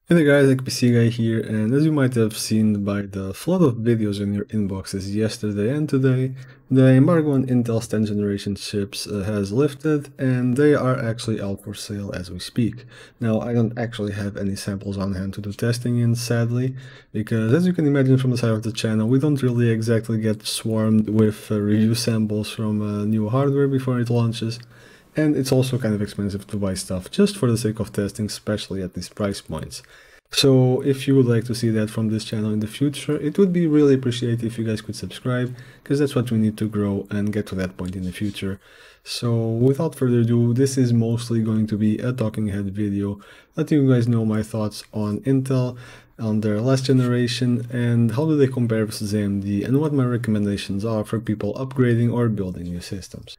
Hey there guys, PC Guy here, and as you might have seen by the flood of videos in your inboxes yesterday and today, the embargo on Intel's 10th generation chips has lifted, and they are actually out for sale as we speak. Now, I don't actually have any samples on hand to do testing in, sadly, because as you can imagine from the side of the channel, we don't really exactly get swarmed with review samples from new hardware before it launches. And it's also kind of expensive to buy stuff just for the sake of testing, especially at these price points. So if you would like to see that from this channel in the future, it would be really appreciated if you guys could subscribe, because that's what we need to grow and get to that point in the future. So without further ado, this is mostly going to be a talking head video, letting you guys know my thoughts on Intel, on their last generation, and how do they compare versus AMD, and what my recommendations are for people upgrading or building new systems.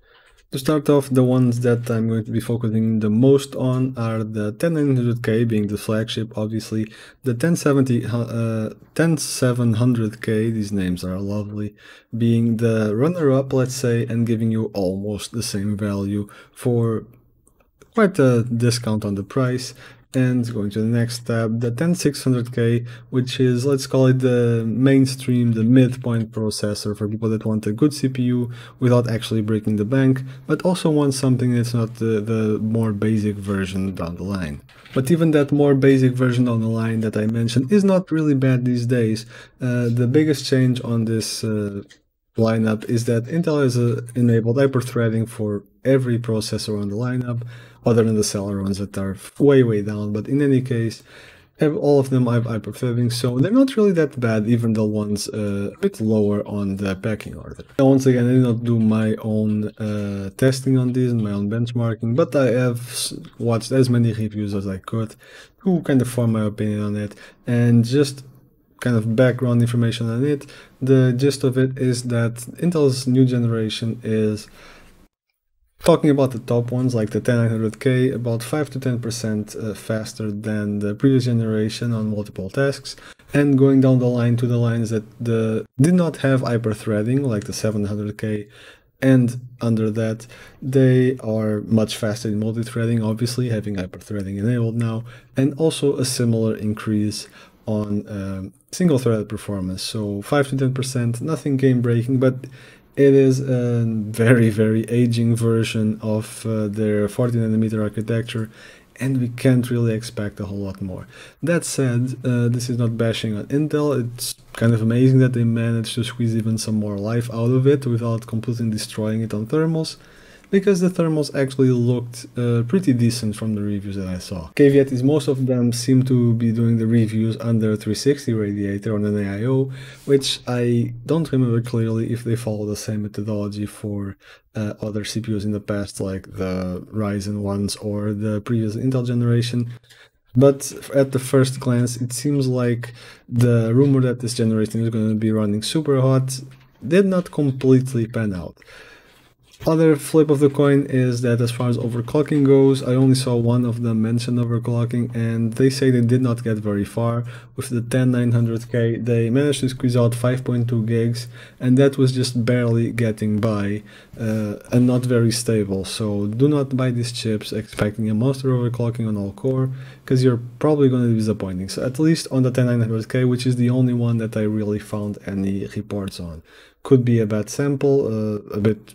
To start off, the ones that I'm going to be focusing the most on are the 10900K being the flagship, obviously, the 10700K, these names are lovely, being the runner-up, let's say, and giving you almost the same value for quite a discount on the price. And going to the next tab, the 10600K, which is, let's call it the mainstream, the midpoint processor for people that want a good CPU without actually breaking the bank, but also want something that's not the more basic version down the line. But even that more basic version down the line that I mentioned is not really bad these days. The biggest change on this lineup is that Intel has enabled hyper-threading for every processor on the lineup, other than the Celeron that are way down, but in any case, all of them have hyper-threading, so they're not really that bad, even the ones a bit lower on the packing order. Now, once again, I did not do my own testing on this, my own benchmarking, but I have watched as many reviews as I could to kind of form my opinion on it, and just kind of background information on it. The gist of it is that Intel's new generation is talking about the top ones, like the 10900K, about 5 to 10% faster than the previous generation on multiple tasks, and going down the line to the lines that did not have hyper-threading, like the 700K, and under that, they are much faster in multi-threading, obviously, having hyper-threading enabled now, and also a similar increase on single-threaded performance. So 5 to 10%, nothing game-breaking, but it is a very aging version of their 40nm architecture, and we can't really expect a whole lot more. That said, this is not bashing on Intel. It's kind of amazing that they managed to squeeze even some more life out of it without completely destroying it on thermals, because the thermals actually looked pretty decent from the reviews that I saw. Caveat is most of them seem to be doing the reviews under 360 radiator on an AIO, which I don't remember clearly if they follow the same methodology for other CPUs in the past, like the Ryzen ones or the previous Intel generation. But at the first glance, it seems like the rumor that this generation is going to be running super hot did not completely pan out. Other flip of the coin is that as far as overclocking goes, I only saw one of them mention overclocking, and they say they did not get very far. With the 10900K, they managed to squeeze out 5.2 gigs, and that was just barely getting by, and not very stable. So do not buy these chips expecting a monster overclocking on all core, because you're probably going to be disappointing. So at least on the 10900K, which is the only one that I really found any reports on. Could be a bad sample, a bit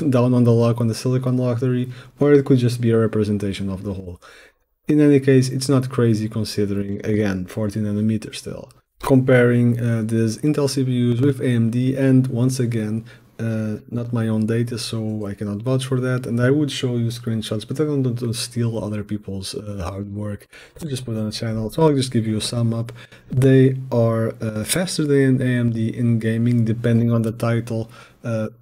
down on the luck on the silicon lottery, or it could just be a representation of the whole. In any case, it's not crazy considering, again, 40nm still. Comparing these Intel CPUs with AMD, and once again, not my own data, so I cannot vouch for that, and I would show you screenshots, but I don't want to steal other people's hard work. I just put on a channel, so I'll just give you a sum up. They are faster than AMD in gaming, depending on the title.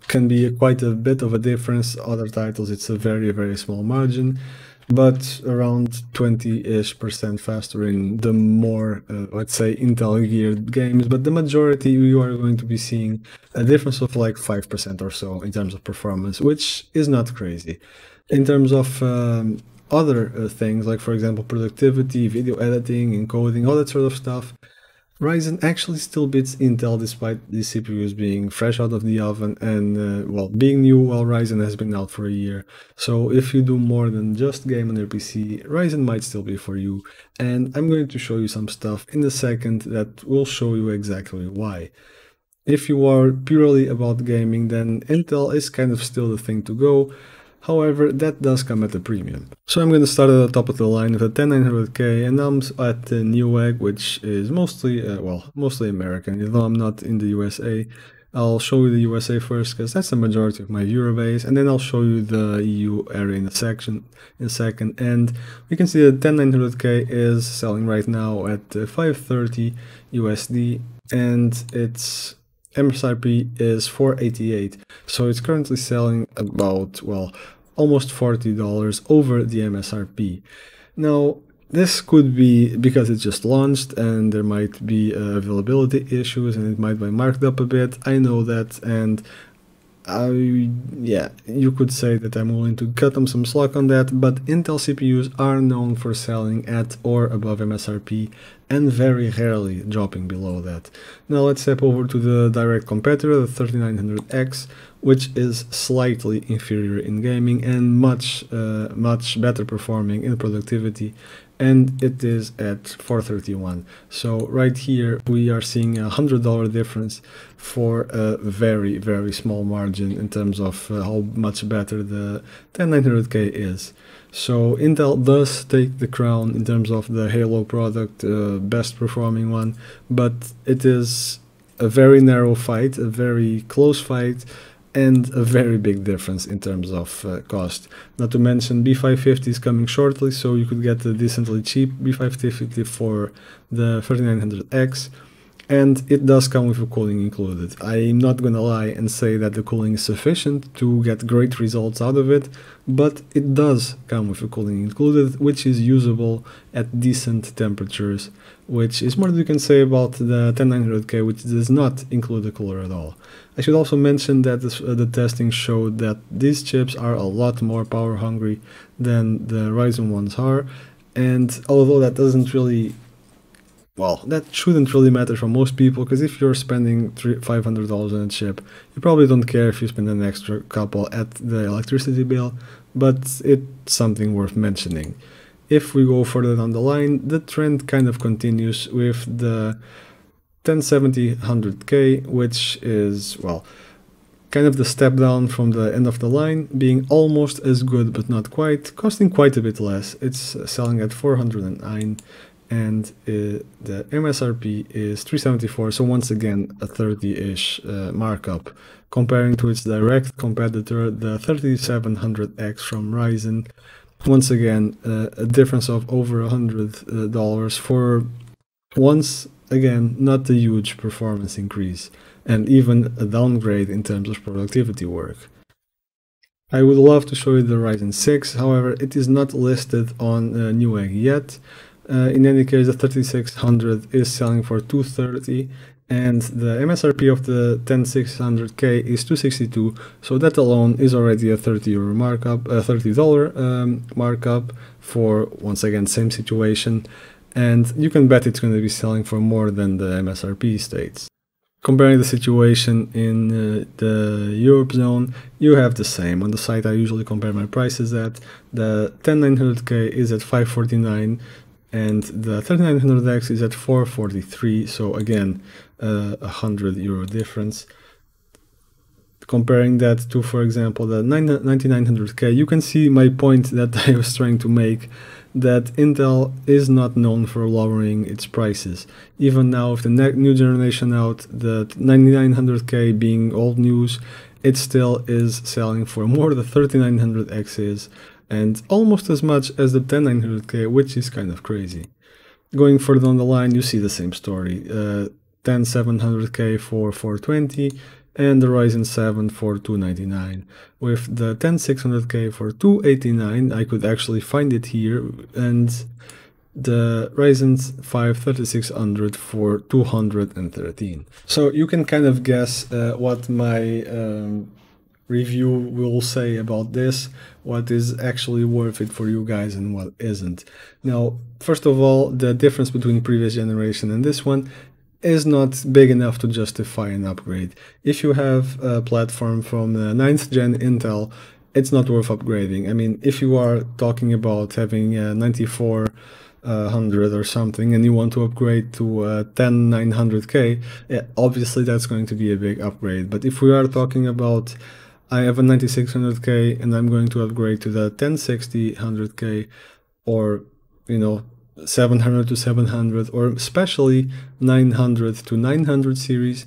Can be quite a bit of a difference. Other titles, it's a very small margin, but around 20-ish% faster in the more, let's say, Intel geared games. But the majority, you are going to be seeing a difference of like 5% or so in terms of performance, which is not crazy. In terms of other things, like for example, productivity, video editing, encoding, all that sort of stuff, Ryzen actually still beats Intel despite these CPUs being fresh out of the oven and, well, being new while Ryzen has been out for a year. So if you do more than just game on your PC, Ryzen might still be for you. And I'm going to show you some stuff in a second that will show you exactly why. If you are purely about gaming, then Intel is kind of still the thing to go. However, that does come at a premium. So I'm going to start at the top of the line with a 10900K, and I'm at the Newegg, which is mostly, well, mostly American, although I'm not in the USA. I'll show you the USA first, because that's the majority of my viewer base, and then I'll show you the EU area in a second. And we can see that 10900K is selling right now at 530 USD, and its MSRP is $488, so it's currently selling about, well, almost $40 over the MSRP. Now, this could be because it just launched and there might be availability issues and it might be marked up a bit. I know that, and yeah, you could say that I'm willing to cut them some slack on that, but Intel CPUs are known for selling at or above MSRP and very rarely dropping below that. Now let's step over to the direct competitor, the 3900X, which is slightly inferior in gaming and much better performing in productivity, and it is at 431. So right here we are seeing a $100 difference for a very, very small margin in terms of how much better the 10900K is. So Intel does take the crown in terms of the Halo product, best performing one, but it is a very narrow fight, a very close fight, and a very big difference in terms of cost. Not to mention B550 is coming shortly, so you could get a decently cheap B550 for the 3900X, and it does come with a cooling included. I'm not gonna lie and say that the cooling is sufficient to get great results out of it, but it does come with a cooling included, which is usable at decent temperatures, which is more than you can say about the 10900K, which does not include a cooler at all. I should also mention that the testing showed that these chips are a lot more power hungry than the Ryzen ones are, and although that doesn't really, well, that shouldn't really matter for most people, because if you're spending $500 on a chip, you probably don't care if you spend an extra couple at the electricity bill, but it's something worth mentioning. If we go further down the line, the trend kind of continues with the 10700K, which is, well, kind of the step down from the end of the line, being almost as good but not quite, costing quite a bit less. It's selling at 409, and the MSRP is 374, so once again a 30-ish markup, comparing to its direct competitor, the 3700X from Ryzen. Once again, a difference of over $100 for, once again, not a huge performance increase, and even a downgrade in terms of productivity work. I would love to show you the Ryzen 6, however, it is not listed on Newegg yet. In any case, the 3600 is selling for $230, and the MSRP of the 10600K is $262, so that alone is already a $30 markup, $30 markup for, once again, same situation, and you can bet it's going to be selling for more than the MSRP states. Comparing the situation in the Europe zone, you have the same. On the site I usually compare my prices at. The 10900K is at 549, and the 3900X is at 443, so again, a €100 difference. Comparing that to, for example, the 9900K, you can see my point that I was trying to make, that Intel is not known for lowering its prices. Even now, with the new generation out, the 9900K being old news, it still is selling for more than 3900X is, and almost as much as the 10900K, which is kind of crazy. Going further down the line, you see the same story. 10700K for 420, and the Ryzen 7 for 299. With the 10600K for 289, I could actually find it here, and the Ryzen 5 3600 for 213. So you can kind of guess what my review will say about this, what is actually worth it for you guys and what isn't. Now, first of all, the difference between previous generation and this one, is not big enough to justify an upgrade. If you have a platform from the 9th gen Intel, it's not worth upgrading. I mean, if you are talking about having a 9400 or something and you want to upgrade to a 10900K, yeah, obviously that's going to be a big upgrade. But if we are talking about I have a 9600K and I'm going to upgrade to the 1060 100K, or 700 to 700, or especially 900 to 900 series,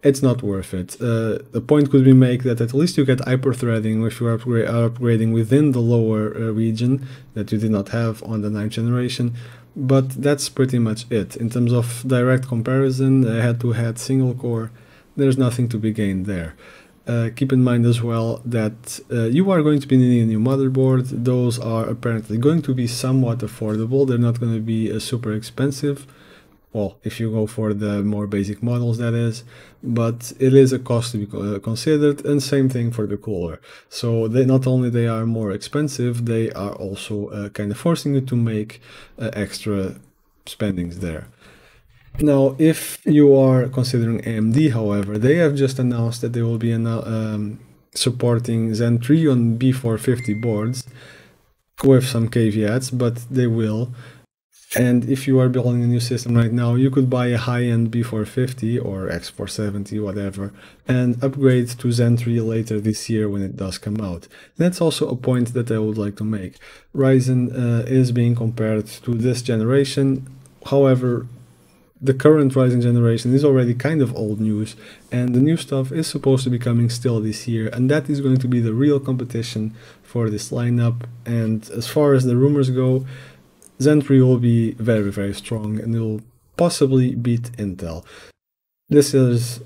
it's not worth it. The point could be made that at least you get hyper-threading if you are upgrading within the lower region that you did not have on the 9th generation, but that's pretty much it. In terms of direct comparison, head-to-head single core, there's nothing to be gained there. Keep in mind as well that you are going to be needing a new motherboard. Those are apparently going to be somewhat affordable. They're not going to be super expensive. Well, if you go for the more basic models, that is, but it is a cost to be considered, and same thing for the cooler. So not only they are more expensive, they are also kind of forcing you to make extra spendings there. Now, if you are considering AMD, however, they have just announced that they will be supporting Zen 3 on B450 boards, with some caveats, but they will. And if you are building a new system right now, you could buy a high-end B450 or X470, whatever, and upgrade to Zen 3 later this year when it does come out. That's also a point that I would like to make. Ryzen is being compared to this generation. However, the current Ryzen generation is already kind of old news, and the new stuff is supposed to be coming still this year, and that is going to be the real competition for this lineup. And as far as the rumors go, Zen 3 will be very, very strong, and it will possibly beat Intel. This is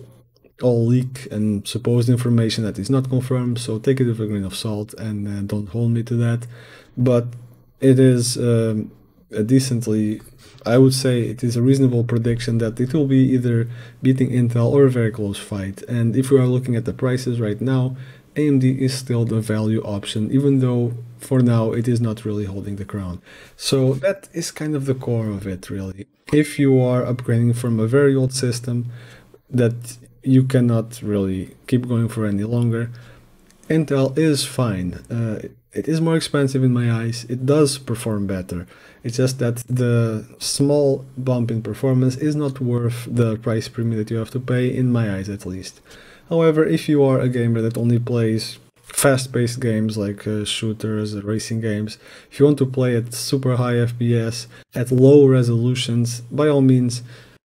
all leak and supposed information that is not confirmed, so take it with a grain of salt and don't hold me to that. But it is a decently, I would say it is a reasonable prediction that it will be either beating Intel or a very close fight. And if we are looking at the prices right now, AMD is still the value option, even though for now it is not really holding the crown. So that is kind of the core of it, really. If you are upgrading from a very old system that you cannot really keep going for any longer, Intel is fine. It is more expensive in my eyes. It does perform better. It's just that the small bump in performance is not worth the price premium that you have to pay, in my eyes at least. However, if you are a gamer that only plays fast-paced games like shooters, racing games, if you want to play at super high FPS, at low resolutions, by all means,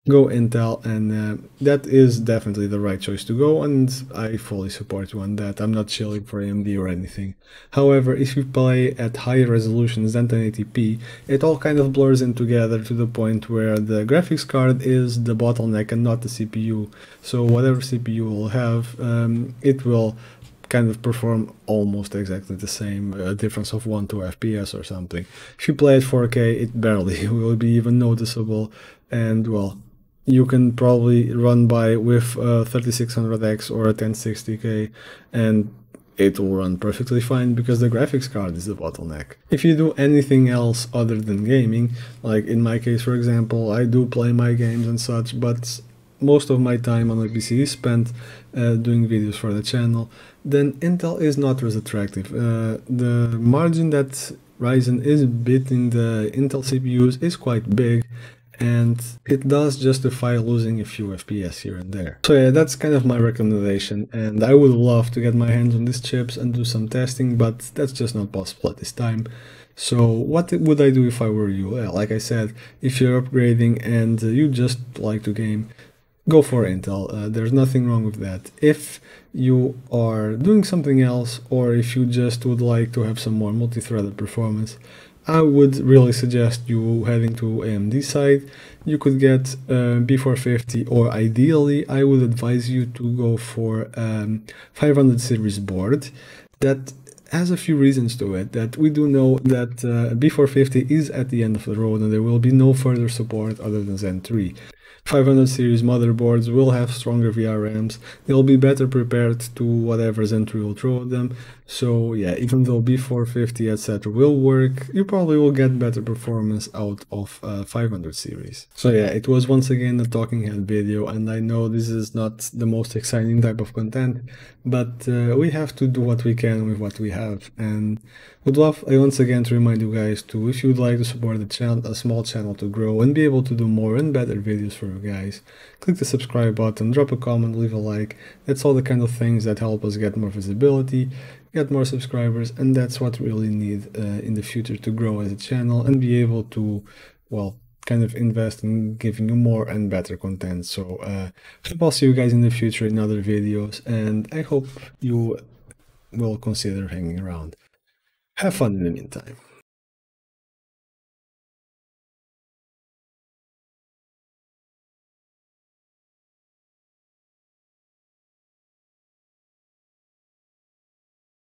go Intel, and that is definitely the right choice to go, and I fully support you on that. I'm not chilling for AMD or anything. However, if you play at higher resolutions than 1080p, it all kind of blurs in together to the point where the graphics card is the bottleneck and not the CPU. So whatever CPU will have, it will kind of perform almost exactly the same, a difference of 1-2 FPS or something. If you play at 4K, it barely will be even noticeable, and well, you can probably run by with a 3600X or a 1060K, and it will run perfectly fine because the graphics card is the bottleneck. If you do anything else other than gaming, like in my case, for example, I do play my games and such, but most of my time on my PC is spent doing videos for the channel, then Intel is not as attractive. The margin that Ryzen is beating the Intel CPUs is quite big, and it does justify losing a few FPS here and there. So yeah, that's kind of my recommendation, and I would love to get my hands on these chips and do some testing, but that's just not possible at this time. So what would I do if I were you? Well, like I said, if you're upgrading and you just like to game, go for Intel. There's nothing wrong with that. If you are doing something else, or if you just would like to have some more multi-threaded performance, I would really suggest you heading to AMD side. You could get B450, or ideally I would advise you to go for 500 series board. That has a few reasons to it. That we do know that B450 is at the end of the road and there will be no further support other than Zen 3. 500 series motherboards will have stronger VRMs. They'll be better prepared to whatever's entry will throw at them. So yeah, even though B450 etc. will work, you probably will get better performance out of 500 series. So yeah, it was once again a talking head video, and I know this is not the most exciting type of content, but we have to do what we can with what we have. And would love once again to remind you guys to, if you would like to support the channel, a small channel to grow and be able to do more and better videos for you guys, click the subscribe button, drop a comment, leave a like. That's all the kind of things that help us get more visibility, get more subscribers, and that's what we really need in the future to grow as a channel and be able to, well, kind of invest in giving you more and better content. So hope I'll see you guys in the future in other videos, and I hope you will consider hanging around. Have fun in the meantime.